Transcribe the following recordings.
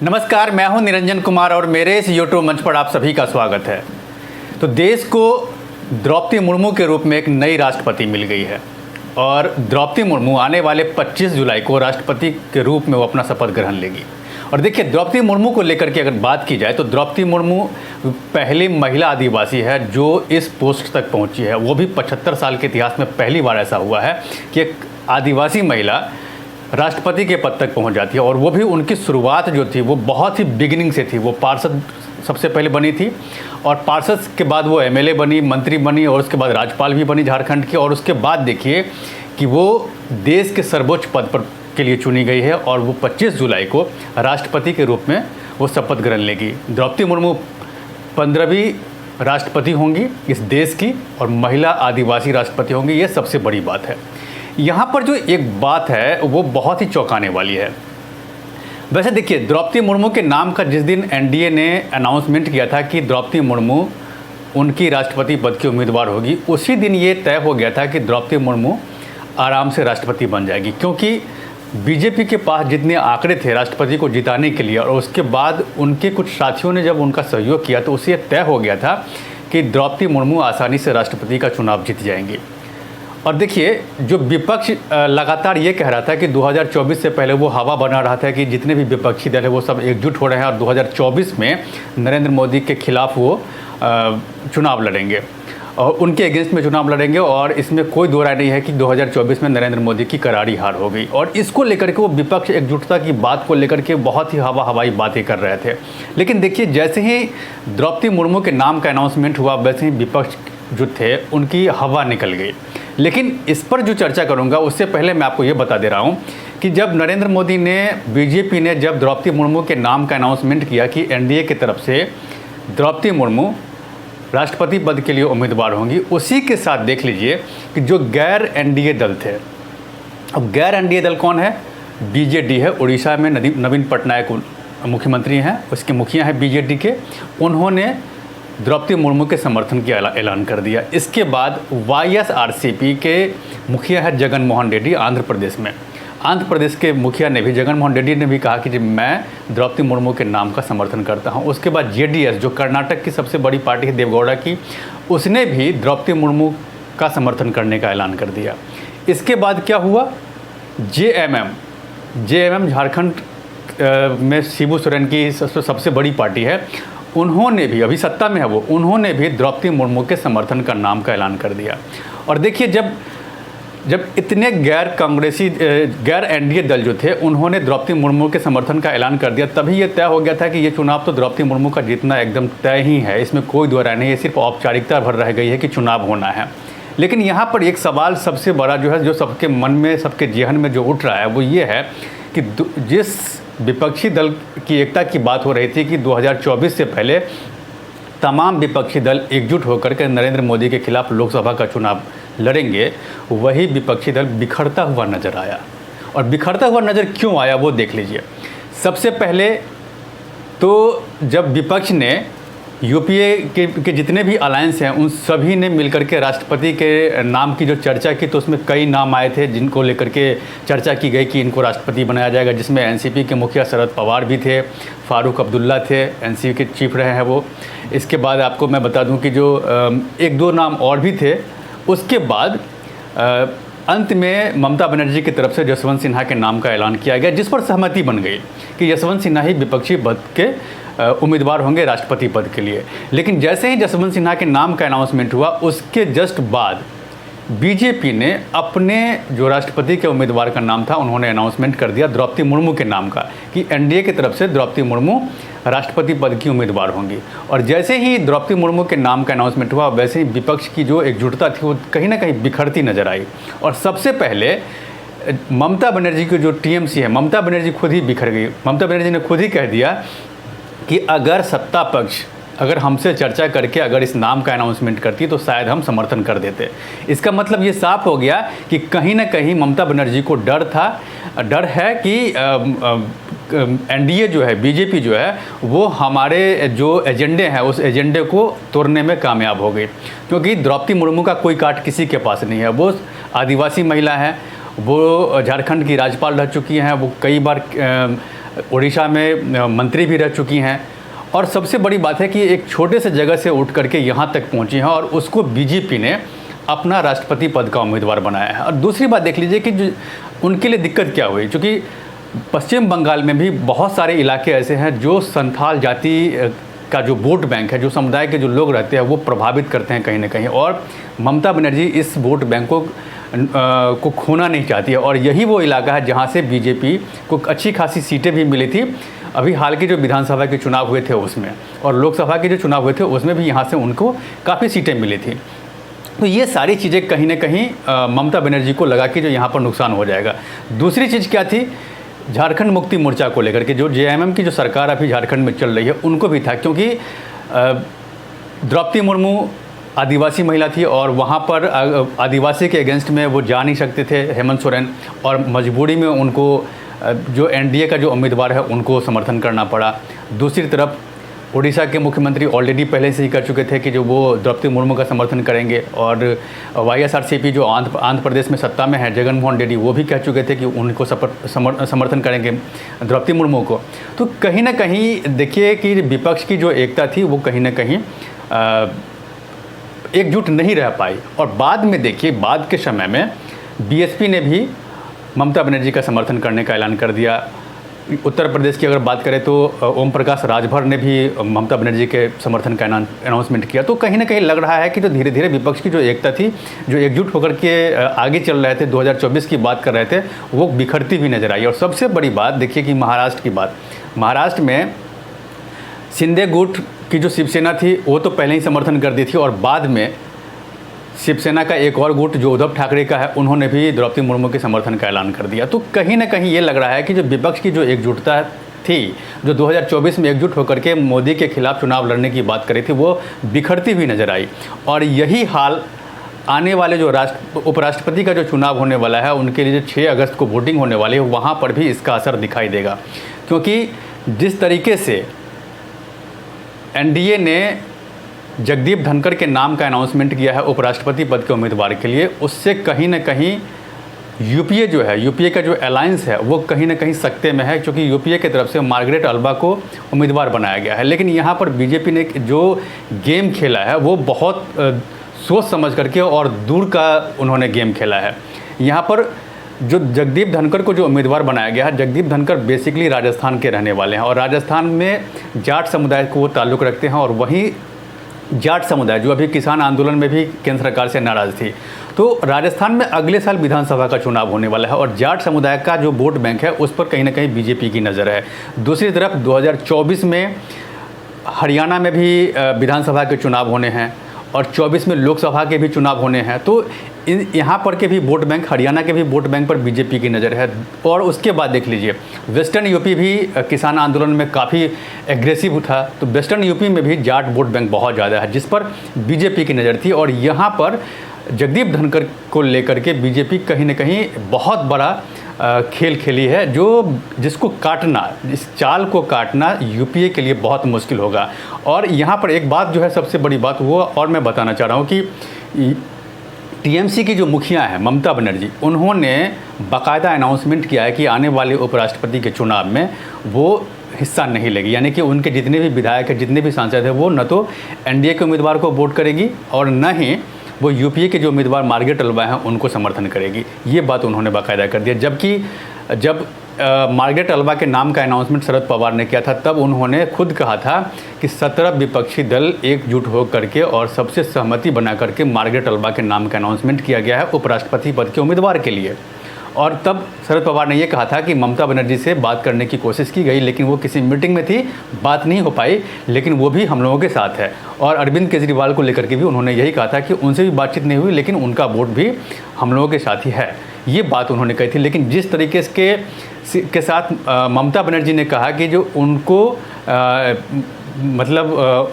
नमस्कार, मैं हूं निरंजन कुमार और मेरे इस यूट्यूब मंच पर आप सभी का स्वागत है। तो देश को द्रौपदी मुर्मू के रूप में एक नई राष्ट्रपति मिल गई है और द्रौपदी मुर्मू आने वाले 25 जुलाई को राष्ट्रपति के रूप में वो अपना शपथ ग्रहण लेगी। और देखिए, द्रौपदी मुर्मू को लेकर के अगर बात की जाए तो द्रौपदी मुर्मू पहली महिला आदिवासी है जो इस पोस्ट तक पहुंची है। वो भी 75 साल के इतिहास में पहली बार ऐसा हुआ है कि एक आदिवासी महिला राष्ट्रपति के पद तक पहुंच जाती है। और वो भी उनकी शुरुआत जो थी वो बहुत ही बिगिनिंग से थी। वो पार्षद सबसे पहले बनी थी और पार्षद के बाद वो एमएलए बनी, मंत्री बनी और उसके बाद राज्यपाल भी बनी झारखंड की। और उसके बाद देखिए कि वो देश के सर्वोच्च पद पर के लिए चुनी गई है और वो 25 जुलाई को राष्ट्रपति के रूप में वो शपथ ग्रहण लेगी। द्रौपदी मुर्मू 15वीं राष्ट्रपति होंगी इस देश की और महिला आदिवासी राष्ट्रपति होंगी। ये सबसे बड़ी बात है। यहाँ पर जो एक बात है वो बहुत ही चौंकाने वाली है। वैसे देखिए, द्रौपदी मुर्मू के नाम का जिस दिन एनडीए ने अनाउंसमेंट किया था कि द्रौपदी मुर्मू उनकी राष्ट्रपति पद की उम्मीदवार होगी, उसी दिन ये तय हो गया था कि द्रौपदी मुर्मू आराम से राष्ट्रपति बन जाएगी। क्योंकि बीजेपी के पास जितने आंकड़े थे राष्ट्रपति को जिताने के लिए और उसके बाद उनके कुछ साथियों ने जब उनका सहयोग किया तो उससे तय हो गया था कि द्रौपदी मुर्मू आसानी से राष्ट्रपति का चुनाव जीत जाएंगी। और देखिए, जो विपक्ष लगातार ये कह रहा था कि 2024 से पहले वो हवा बना रहा था कि जितने भी विपक्षी दल है वो सब एकजुट हो रहे हैं और 2024 में नरेंद्र मोदी के खिलाफ वो चुनाव लड़ेंगे और उनके अगेंस्ट में चुनाव लड़ेंगे। और इसमें कोई दो राय नहीं है कि 2024 में नरेंद्र मोदी की करारी हार हो गई। और इसको लेकर के वो विपक्ष एकजुटता की बात को लेकर के बहुत ही हवाई बातें कर रहे थे। लेकिन देखिए, जैसे ही द्रौपदी मुर्मू के नाम का अनाउंसमेंट हुआ वैसे ही विपक्ष जो थे उनकी हवा निकल गई। लेकिन इस पर जो चर्चा करूंगा उससे पहले मैं आपको ये बता दे रहा हूं कि जब नरेंद्र मोदी ने, बीजेपी ने जब द्रौपदी मुर्मू के नाम का अनाउंसमेंट किया कि एनडीए की तरफ से द्रौपदी मुर्मू राष्ट्रपति पद के लिए उम्मीदवार होंगी, उसी के साथ देख लीजिए कि जो गैर एनडीए दल थे, अब गैर एनडीए दल कौन है? बीजेडी है। उड़ीसा में नवीन पटनायक मुख्यमंत्री हैं, उसके मुखिया हैं बीजेडी के। उन्होंने द्रौपदी मुर्मू के समर्थन की ऐलान कर दिया। इसके बाद वाईएसआरसीपी के मुखिया है जगन मोहन रेड्डी आंध्र प्रदेश में। आंध्र प्रदेश के मुखिया ने भी, जगन मोहन रेड्डी ने भी कहा कि जी मैं द्रौपदी मुर्मू के नाम का समर्थन करता हूं। उसके बाद जेडीएस, जो कर्नाटक की सबसे बड़ी पार्टी है देवगौड़ा की, उसने भी द्रौपदी मुर्मू का समर्थन करने का ऐलान कर दिया। इसके बाद क्या हुआ? जेएमएम झारखंड में शिबू सोरेन की सबसे बड़ी पार्टी है, उन्होंने भी, अभी सत्ता में है वो, उन्होंने भी द्रौपदी मुर्मू के समर्थन का नाम का ऐलान कर दिया। और देखिए, जब इतने गैर एनडीए दल जो थे उन्होंने द्रौपदी मुर्मू के समर्थन का ऐलान कर दिया, तभी ये तय हो गया था कि ये चुनाव तो द्रौपदी मुर्मू का जीतना एकदम तय ही है, इसमें कोई दो राय नहीं है, सिर्फ औपचारिकता भर रह गई है कि चुनाव होना है। लेकिन यहाँ पर एक सवाल सबसे बड़ा जो है, जो सबके मन में, सबके जेहन में जो उठ रहा है, वो ये है कि जिस विपक्षी दल की एकता की बात हो रही थी कि 2024 से पहले तमाम विपक्षी दल एकजुट होकर के नरेंद्र मोदी के खिलाफ लोकसभा का चुनाव लड़ेंगे, वही विपक्षी दल बिखरता हुआ नजर आया। और बिखरता हुआ नज़र क्यों आया वो देख लीजिए। सबसे पहले तो जब विपक्ष ने यूपीए के जितने भी अलायंस हैं उन सभी ने मिलकर के राष्ट्रपति के नाम की जो चर्चा की, तो उसमें कई नाम आए थे जिनको लेकर के चर्चा की गई कि इनको राष्ट्रपति बनाया जाएगा, जिसमें एनसीपी के मुखिया शरद पवार भी थे, फारूक अब्दुल्ला थे, एनसीपी के चीफ रहे हैं वो। इसके बाद आपको मैं बता दूं कि जो एक दो नाम और भी थे। उसके बाद अंत में ममता बनर्जी की तरफ से जसवंत सिन्हा के नाम का ऐलान किया गया, जिस पर सहमति बन गई कि जसवंत सिन्हा ही विपक्षी पद के उम्मीदवार होंगे राष्ट्रपति पद के लिए। लेकिन जैसे ही जसवंत सिन्हा के नाम का अनाउंसमेंट हुआ, उसके जस्ट बाद बीजेपी ने अपने जो राष्ट्रपति के उम्मीदवार का नाम था उन्होंने अनाउंसमेंट कर दिया द्रौपदी मुर्मू के नाम का कि एनडीए की तरफ से द्रौपदी मुर्मू राष्ट्रपति पद की उम्मीदवार होंगी। और जैसे ही द्रौपदी मुर्मू के नाम का अनाउंसमेंट हुआ, वैसे ही विपक्ष की जो एकजुटता थी वो कहीं ना कहीं बिखरती नजर आई। और सबसे पहले ममता बनर्जी की जो टीएमसी है, ममता बनर्जी खुद ही बिखर गई। ममता बनर्जी ने खुद ही कह दिया कि अगर सत्ता पक्ष अगर हमसे चर्चा करके अगर इस नाम का अनाउंसमेंट करती तो शायद हम समर्थन कर देते। इसका मतलब ये साफ हो गया कि कहीं ना कहीं ममता बनर्जी को डर है कि एनडीए जो है, बीजेपी जो है, वो हमारे जो एजेंडे हैं उस एजेंडे को तोड़ने में कामयाब हो गई। क्योंकि द्रौपदी मुर्मू का कोई काट किसी के पास नहीं है। वो आदिवासी महिला है, वो झारखंड की राज्यपाल रह चुकी हैं, वो कई बार उड़ीसा में मंत्री भी रह चुकी हैं, और सबसे बड़ी बात है कि एक छोटे से जगह से उठ करके यहाँ तक पहुँची हैं और उसको बीजेपी ने अपना राष्ट्रपति पद का उम्मीदवार बनाया है। और दूसरी बात देख लीजिए कि उनके लिए दिक्कत क्या हुई, क्योंकि पश्चिम बंगाल में भी बहुत सारे इलाके ऐसे हैं जो संथाल जाति का जो वोट बैंक है, जो समुदाय के जो लोग रहते हैं, वो प्रभावित करते हैं कहीं ना कहीं, और ममता बनर्जी इस वोट बैंक को खोना नहीं चाहती है। और यही वो इलाका है जहां से बीजेपी को अच्छी खासी सीटें भी मिली थी अभी हाल के जो विधानसभा के चुनाव हुए थे उसमें, और लोकसभा के जो चुनाव हुए थे उसमें भी यहाँ से उनको काफ़ी सीटें मिली थी। तो ये सारी चीज़ें कहीं ना कहीं ममता बनर्जी को लगा कि जो यहाँ पर नुकसान हो जाएगा। दूसरी चीज़ क्या थी, झारखंड मुक्ति मोर्चा को लेकर के जो जेएमएम की जो सरकार अभी झारखंड में चल रही है उनको भी था, क्योंकि द्रौपदी मुर्मू आदिवासी महिला थी और वहाँ पर आदिवासी के अगेंस्ट में वो जा नहीं सकते थे हेमंत सोरेन, और मजबूरी में उनको जो एनडीए का जो उम्मीदवार है उनको समर्थन करना पड़ा। दूसरी तरफ उड़ीसा के मुख्यमंत्री ऑलरेडी पहले से ही कर चुके थे कि जो वो द्रौपदी मुर्मू का समर्थन करेंगे, और वाईएसआरसीपी जो आंध्र प्रदेश में सत्ता में है जगन मोहन रेड्डी, वो भी कह चुके थे कि उनको समर्थन करेंगे द्रौपदी मुर्मू को। तो कहीं ना कहीं देखिए कि विपक्ष की जो एकता थी वो कहीं ना कहीं एकजुट नहीं रह पाई, और बाद में देखिए बाद के समय में बीएसपी ने भी ममता बनर्जी का समर्थन करने का ऐलान कर दिया। उत्तर प्रदेश की अगर बात करें तो ओम प्रकाश राजभर ने भी ममता बनर्जी के समर्थन का अनाउंसमेंट किया। तो कहीं ना कहीं लग रहा है कि जो धीरे धीरे विपक्ष की जो एकता थी, जो एकजुट होकर के आगे चल रहे थे, 2024 की बात कर रहे थे, वो बिखरती भी नजर आई। और सबसे बड़ी बात देखिए कि महाराष्ट्र की बात, महाराष्ट्र में शिंदे गुट की जो शिवसेना थी वो तो पहले ही समर्थन कर दी थी, और बाद में शिवसेना का एक और गुट जो उद्धव ठाकरे का है उन्होंने भी द्रौपदी मुर्मू के समर्थन का ऐलान कर दिया। तो कहीं ना कहीं ये लग रहा है कि जो विपक्ष की जो एकजुटता थी, जो 2024 में एकजुट होकर के मोदी के खिलाफ चुनाव लड़ने की बात करी थी, वो बिखरती हुई नजर आई। और यही हाल आने वाले जो उपराष्ट्रपति का जो चुनाव होने वाला है उनके लिए जो 6 अगस्त को वोटिंग होने वाली है, वहाँ पर भी इसका असर दिखाई देगा। क्योंकि जिस तरीके से एनडीए ने जगदीप धनखड़ के नाम का अनाउंसमेंट किया है उपराष्ट्रपति पद के उम्मीदवार के लिए, उससे कहीं ना कहीं यूपीए जो है, यूपीए का जो अलायंस है वो कहीं ना कहीं सकते में है, क्योंकि यूपीए की तरफ से मार्गरेट अल्वा को उम्मीदवार बनाया गया है। लेकिन यहाँ पर बीजेपी ने जो गेम खेला है वो बहुत सोच समझ करके और दूर का उन्होंने गेम खेला है। यहाँ पर जो जगदीप धनखड़ को जो उम्मीदवार बनाया गया है, जगदीप धनखड़ बेसिकली राजस्थान के रहने वाले हैं, और राजस्थान में जाट समुदाय को वो ताल्लुक़ रखते हैं, और वहीं जाट समुदाय जो अभी किसान आंदोलन में भी केंद्र सरकार से नाराज़ थी। तो राजस्थान में अगले साल विधानसभा का चुनाव होने वाला है, और जाट समुदाय का जो वोट बैंक है उस पर कहीं ना कहीं बीजेपी की नज़र है। दूसरी तरफ 2024 में हरियाणा में भी विधानसभा के चुनाव होने हैं, और 24 में लोकसभा के भी चुनाव होने हैं। तो यहाँ पर के भी वोट बैंक, हरियाणा के भी वोट बैंक पर बीजेपी की नज़र है। और उसके बाद देख लीजिए वेस्टर्न यूपी भी किसान आंदोलन में काफ़ी एग्रेसिव था, तो वेस्टर्न यूपी में भी जाट वोट बैंक बहुत ज़्यादा है जिस पर बीजेपी की नज़र थी। और यहाँ पर जगदीप धनखड़ को लेकर के बीजेपी कहीं ना कहीं बहुत बड़ा खेल खेली है, जिसको काटना, इस चाल को काटना यूपीए के लिए बहुत मुश्किल होगा। और यहाँ पर एक बात जो है सबसे बड़ी बात वो और मैं बताना चाह रहा हूँ कि टीएमसी की जो मुखिया है ममता बनर्जी, उन्होंने बाकायदा अनाउंसमेंट किया है कि आने वाले उपराष्ट्रपति के चुनाव में वो हिस्सा नहीं लेगी, यानी कि उनके जितने भी विधायक हैं, जितने भी सांसद हैं, वो न तो एनडीए के उम्मीदवार को वोट करेगी और न ही वो यूपीए के जो उम्मीदवार मार्गरेट अल्वा हैं उनको समर्थन करेगी। ये बात उन्होंने बाकायदा कर दिया। जबकि जब मार्गरेट अल्वा के नाम का अनाउंसमेंट शरद पवार ने किया था, तब उन्होंने खुद कहा था कि 17 विपक्षी दल एकजुट हो करके और सबसे सहमति बना करके मार्गरेट अल्वा के नाम का अनाउंसमेंट किया गया है उपराष्ट्रपति पद के उम्मीदवार के लिए। और तब शरद पवार ने यह कहा था कि ममता बनर्जी से बात करने की कोशिश की गई, लेकिन वो किसी मीटिंग में थी, बात नहीं हो पाई, लेकिन वो भी हम लोगों के साथ है। और अरविंद केजरीवाल को लेकर के भी उन्होंने यही कहा था कि उनसे भी बातचीत नहीं हुई, लेकिन उनका वोट भी हम लोगों के साथ ही है, ये बात उन्होंने कही थी। लेकिन जिस तरीके के साथ ममता बनर्जी ने कहा कि जो उनको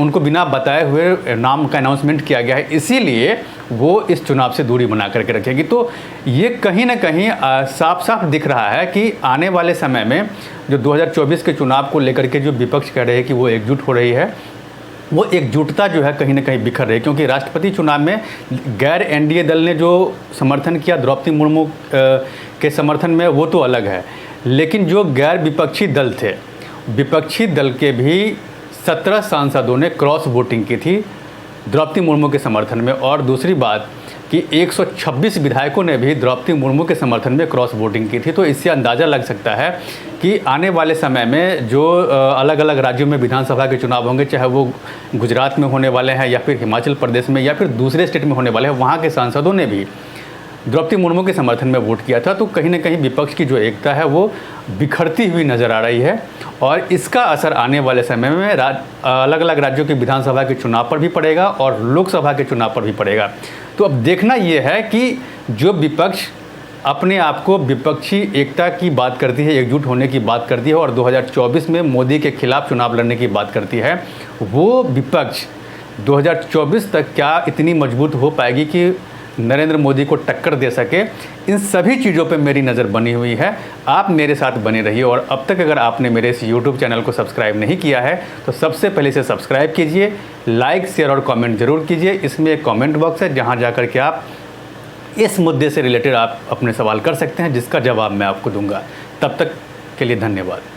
उनको बिना बताए हुए नाम का अनाउंसमेंट किया गया है, इसीलिए वो इस चुनाव से दूरी बना करके रखेगी। तो ये कहीं ना कहीं साफ साफ दिख रहा है कि आने वाले समय में जो 2024 के चुनाव को लेकर के जो विपक्ष कह रहे हैं कि वो एकजुट हो रही है, वो एकजुटता जो है कहीं ना कहीं बिखर रही है। क्योंकि राष्ट्रपति चुनाव में गैर एनडीए दल ने जो समर्थन किया द्रौपदी मुर्मू के समर्थन में, वो तो अलग है, लेकिन जो गैर विपक्षी दल थे, विपक्षी दल के भी 17 सांसदों ने क्रॉस वोटिंग की थी द्रौपदी मुर्मू के समर्थन में। और दूसरी बात कि 126 विधायकों ने भी द्रौपदी मुर्मू के समर्थन में क्रॉस वोटिंग की थी। तो इससे अंदाज़ा लग सकता है कि आने वाले समय में जो अलग अलग राज्यों में विधानसभा के चुनाव होंगे, चाहे वो गुजरात में होने वाले हैं या फिर हिमाचल प्रदेश में या फिर दूसरे स्टेट में होने वाले हैं, वहाँ के सांसदों ने भी द्रौपदी मुर्मू के समर्थन में वोट किया था। तो कहीं ना कहीं विपक्ष की जो एकता है वो बिखरती हुई नज़र आ रही है और इसका असर आने वाले समय में अलग अलग राज्यों की विधानसभा के चुनाव पर भी पड़ेगा और लोकसभा के चुनाव पर भी पड़ेगा। तो अब देखना ये है कि जो विपक्ष अपने आप को विपक्षी एकता की बात करती है, एकजुट होने की बात करती है और 2024 में मोदी के खिलाफ चुनाव लड़ने की बात करती है, वो विपक्ष 2024 तक क्या इतनी मजबूत हो पाएगी कि नरेंद्र मोदी को टक्कर दे सके। इन सभी चीज़ों पे मेरी नज़र बनी हुई है। आप मेरे साथ बने रहिए और अब तक अगर आपने मेरे इस YouTube चैनल को सब्सक्राइब नहीं किया है तो सबसे पहले इसे सब्सक्राइब कीजिए, लाइक शेयर और कमेंट ज़रूर कीजिए। इसमें एक कमेंट बॉक्स है जहां जाकर के आप इस मुद्दे से रिलेटेड आप अपने सवाल कर सकते हैं, जिसका जवाब मैं आपको दूंगा। तब तक के लिए धन्यवाद।